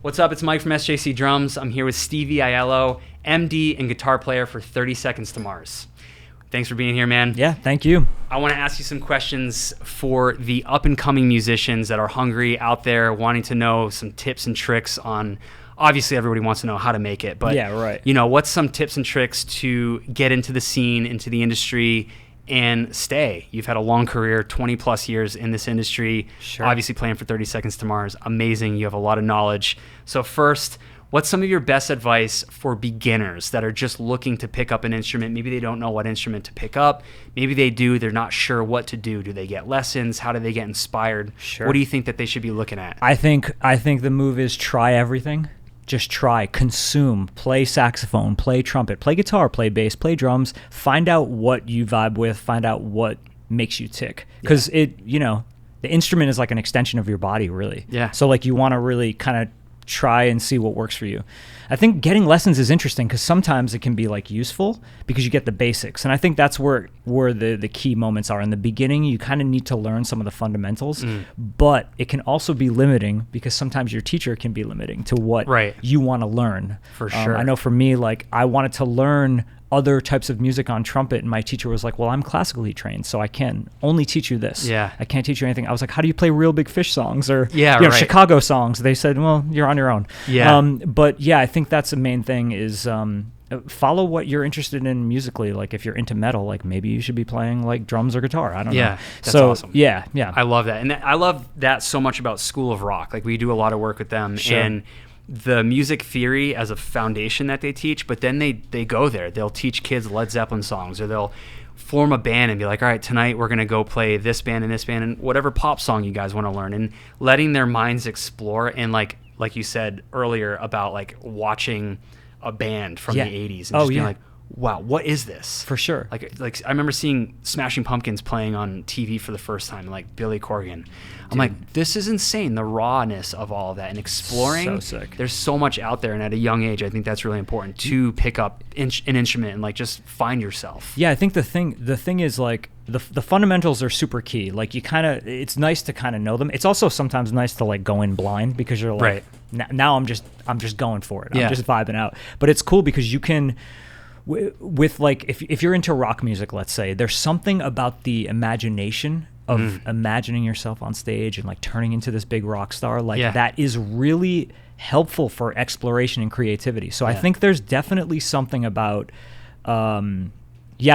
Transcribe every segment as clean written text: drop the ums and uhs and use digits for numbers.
What's up? It's Mike from SJC Drums. I'm here with Stevie AIELLO, MD and guitar player for 30 Seconds to Mars. Thanks for being here, man. Yeah, thank you. I want to ask you some questions for the up-and-coming musicians that are hungry out there, wanting to know some tips and tricks on, obviously everybody wants to know how to make it, but yeah, right. You know, what's some tips and tricks to get into the scene, into the industry, and stay? You've had a long career, 20 plus years in this industry, Sure. Obviously playing for 30 Seconds to Mars, amazing. You have a lot of knowledge. So first, what's some of your best advice for beginners that are just looking to pick up an instrument? Maybe they don't know what instrument to pick up. Maybe they do, they're not sure what to do. Do they get lessons? How do they get inspired? Sure. What do you think that they should be looking at? I think the move is try everything. Just try, consume, play saxophone, play trumpet, play guitar, play bass, play drums. Find out what you vibe with. Find out what makes you tick. Because the instrument is like an extension of your body, really. Yeah. So like you want to really kind of try and see what works for you. I think getting lessons is interesting because sometimes it can be like useful because you get the basics, and I think that's where the key moments are. In the beginning, you kind of need to learn some of the fundamentals, but it can also be limiting because sometimes your teacher can be limiting to what you want to learn. For sure. I know for me, like I wanted to learn other types of music on trumpet, and my teacher was like, well, I'm classically trained, so I can only teach you this. Yeah. I can't teach you anything. I was like, how do you play Real Big Fish songs or right. Chicago songs? They said, well, you're on your own. Yeah. But yeah, I think that's the main thing is follow what you're interested in musically. Like if you're into metal, like maybe you should be playing like drums or guitar. I don't know. Yeah, that's so, awesome. Yeah. I love that. And I love that so much about School of Rock. Like we do a lot of work with them. Sure. And the music theory as a foundation that they teach, but then they go there. They'll teach kids Led Zeppelin songs, or they'll form a band and be like, all right, tonight we're going to go play this band and whatever pop song you guys want to learn, and letting their minds explore. And like you said earlier about like watching a band from the 80s and just being like, wow, what is this? For sure. Like I remember seeing Smashing Pumpkins playing on TV for the first time, like Billy Corgan. I'm like, this is insane, the rawness of all of that and exploring. So sick. There's so much out there, and at a young age, I think that's really important to pick up an instrument and like just find yourself. Yeah, I think the thing is like the fundamentals are super key. Like you kind of, it's nice to kind of know them. It's also sometimes nice to like go in blind because you're like, now I'm just going for it. I'm just vibing out. But it's cool because you can, with like if you're into rock music, let's say, there's something about the imagination of imagining yourself on stage and like turning into this big rock star, like that is really helpful for exploration and creativity. So I think there's definitely something about I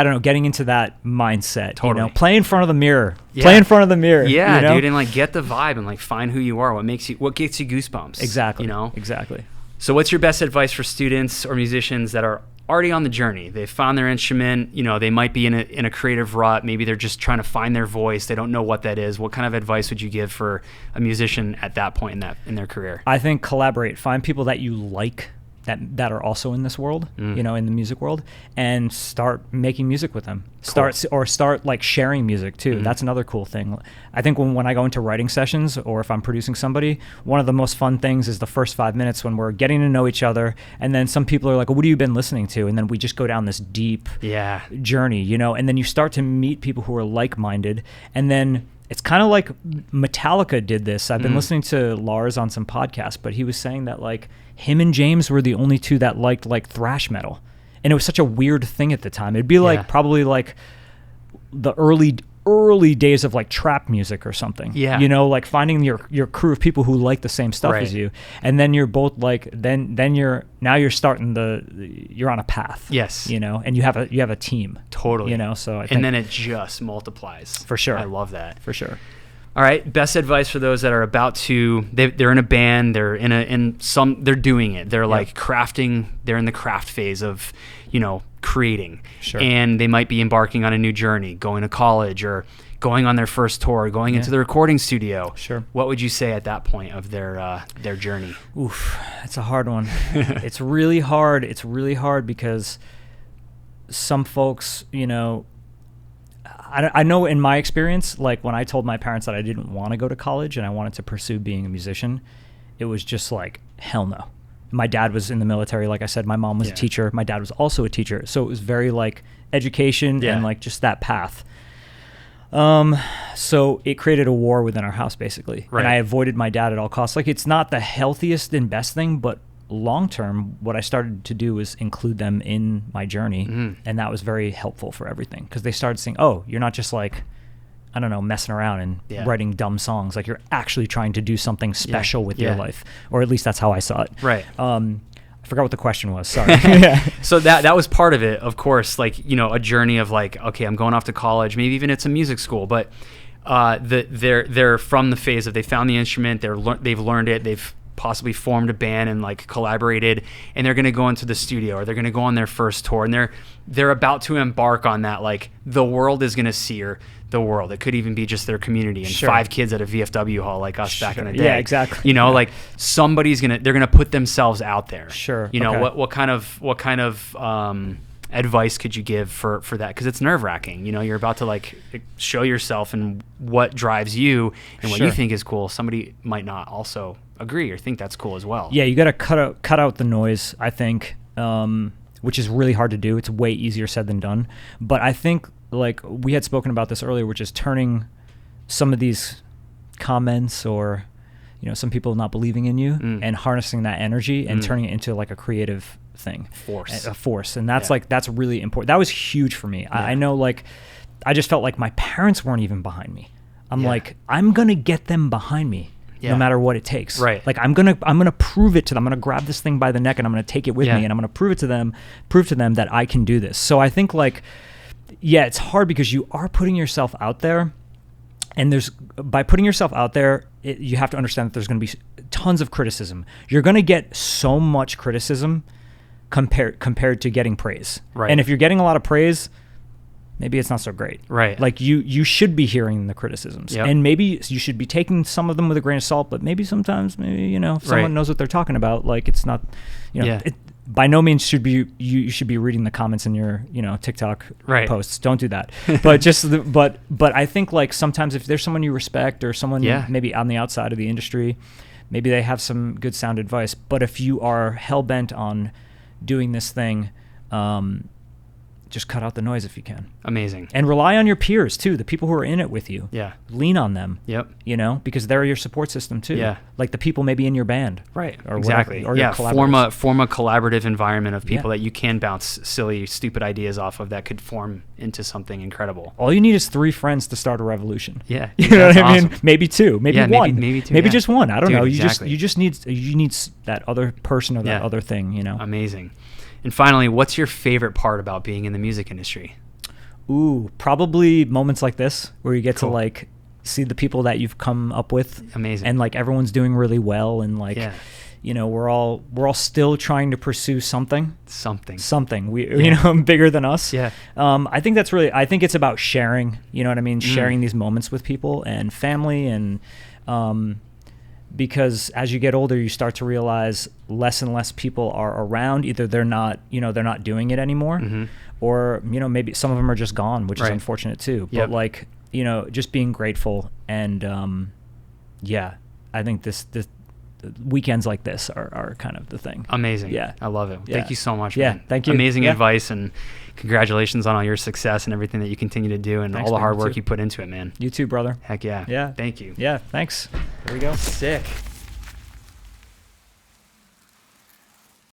don't know, getting into that mindset. Totally. You know, play in front of the mirror. Play in front of the mirror. Yeah, you know? dude, and like get the vibe and like find who you are, what gets you goosebumps. Exactly. You know? Exactly. So what's your best advice for students or musicians that are already on the journey? They've found their instrument, you know, they might be in a creative rut, maybe they're just trying to find their voice, they don't know what that is. What kind of advice would you give for a musician at that point in their career? I think collaborate. Find people that you like that are also in this world, you know, in the music world, and start making music with them. Start like sharing music too. That's another cool thing. I think when I go into writing sessions or if I'm producing somebody, one of the most fun things is the first 5 minutes when we're getting to know each other, and then some people are like, well, what have you been listening to? And then we just go down this deep journey, you know, and then you start to meet people who are like-minded, and then it's kind of like Metallica did this. I've been listening to Lars on some podcasts, but he was saying that like him and James were the only two that liked like thrash metal. And it was such a weird thing at the time. It'd be like probably like the early days of like trap music or something. Yeah. You know, like finding your crew of people who like the same stuff as you. And then you're both like then you're you're on a path. Yes. You know, and you have a team. Totally. You know, so I think, and then it just multiplies. For sure. I love that. For sure. All right, best advice for those that are about to, they're in a band, they're they're doing it. They're like crafting, they're in the craft phase of, you know, creating. Sure. And they might be embarking on a new journey, going to college or going on their first tour, going into the recording studio. Sure. What would you say at that point of their journey? Oof, that's a hard one. It's really hard. It's really hard because some folks, you know, I know in my experience, like when I told my parents that I didn't want to go to college and I wanted to pursue being a musician, it was just like, hell no. My dad was in the military, like I said. My mom was a teacher. My dad was also a teacher. So it was very like education and like just that path. So it created a war within our house, basically. Right. And I avoided my dad at all costs. Like, it's not the healthiest and best thing, but long term, what I started to do was include them in my journey. And that was very helpful for everything, because they started saying, oh, you're not just like, I don't know, messing around and writing dumb songs. Like, you're actually trying to do something special with your life. Or at least that's how I saw it. Right. I forgot what the question was. Sorry. So that was part of it, of course. Like, you know, a journey of like, okay, I'm going off to college. Maybe even it's a music school, but they're from the phase of they found the instrument, they've learned it, they've possibly formed a band and like collaborated, and they're going to go into the studio, or they're going to go on their first tour, and they're about to embark on that. Like, the world is going to see the world. It could even be just their community and 5 kids at a VFW hall like us back in the day. Yeah, exactly. You know, like they're gonna put themselves out there. Sure. You know, what kind of advice could you give for that? Because it's nerve-wracking. You know, you're about to like show yourself and what drives you and what you think is cool. Somebody might not also agree or think that's cool as well. Yeah, you got to cut out the noise, I think, which is really hard to do. It's way easier said than done. But I think, like we had spoken about this earlier, which is turning some of these comments or, you know, some people not believing in you and harnessing that energy and turning it into like a creative thing. A force. And that's that's really important. That was huge for me. Yeah. I know, like, I just felt like my parents weren't even behind me. I'm like, I'm going to get them behind me. No matter what it takes. Right. Like, I'm gonna prove it to them. I'm gonna grab this thing by the neck and I'm gonna take it with me, and I'm gonna prove to them that I can do this. So I think, like, it's hard because you are putting yourself out there, and by putting yourself out there, you have to understand that there's gonna be tons of criticism. You're gonna get so much criticism compared to getting praise. Right. And if you're getting a lot of praise, maybe it's not so great. Right. Like, you should be hearing the criticisms. Yep. And maybe you should be taking some of them with a grain of salt, but maybe sometimes, you know, if someone knows what they're talking about, like, it's not, you know, by no means you should be reading the comments in your, you know, TikTok posts. Don't do that. But but I think, like, sometimes if there's someone you respect or someone maybe on the outside of the industry, maybe they have some good sound advice. But if you are hell-bent on doing this thing, just cut out the noise if you can. Amazing. And rely on your peers too, the people who are in it with you. Yeah. Lean on them. Yep. You know, because they're your support system too. Yeah. Like the people maybe in your band. Right. Or exactly. Whatever, or your collaborators. Form a collaborative environment of people that you can bounce silly, stupid ideas off of that could form into something incredible. All you need is 3 friends to start a revolution. Yeah. You know what I mean? Maybe 2, maybe 1. Maybe 2. Maybe just 1. I don't know. Exactly. You just need that other person or that other thing, you know. Amazing. And finally, what's your favorite part about being in the music industry? Ooh, probably moments like this where you get to, like, see the people that you've come up with. Amazing. And, like, everyone's doing really well, and, like, you know, we're all still trying to pursue something. You know, bigger than us. Yeah. I think it's about sharing, you know what I mean? Sharing these moments with people and family, and because as you get older, you start to realize less and less people are around. Either they're not doing it anymore, or, you know, maybe some of them are just gone, which is unfortunate too. But, like, you know, just being grateful, and I think this weekends like this are kind of the thing. Amazing. Yeah. I love it. Yeah. Thank you so much, Yeah, man. thank you. Amazing advice, and congratulations on all your success and everything that you continue to do, and Thanks, all the man. hard work you put into it, man. You too, brother. Heck yeah. Yeah. Thank you. Yeah, thanks. There we go. Sick.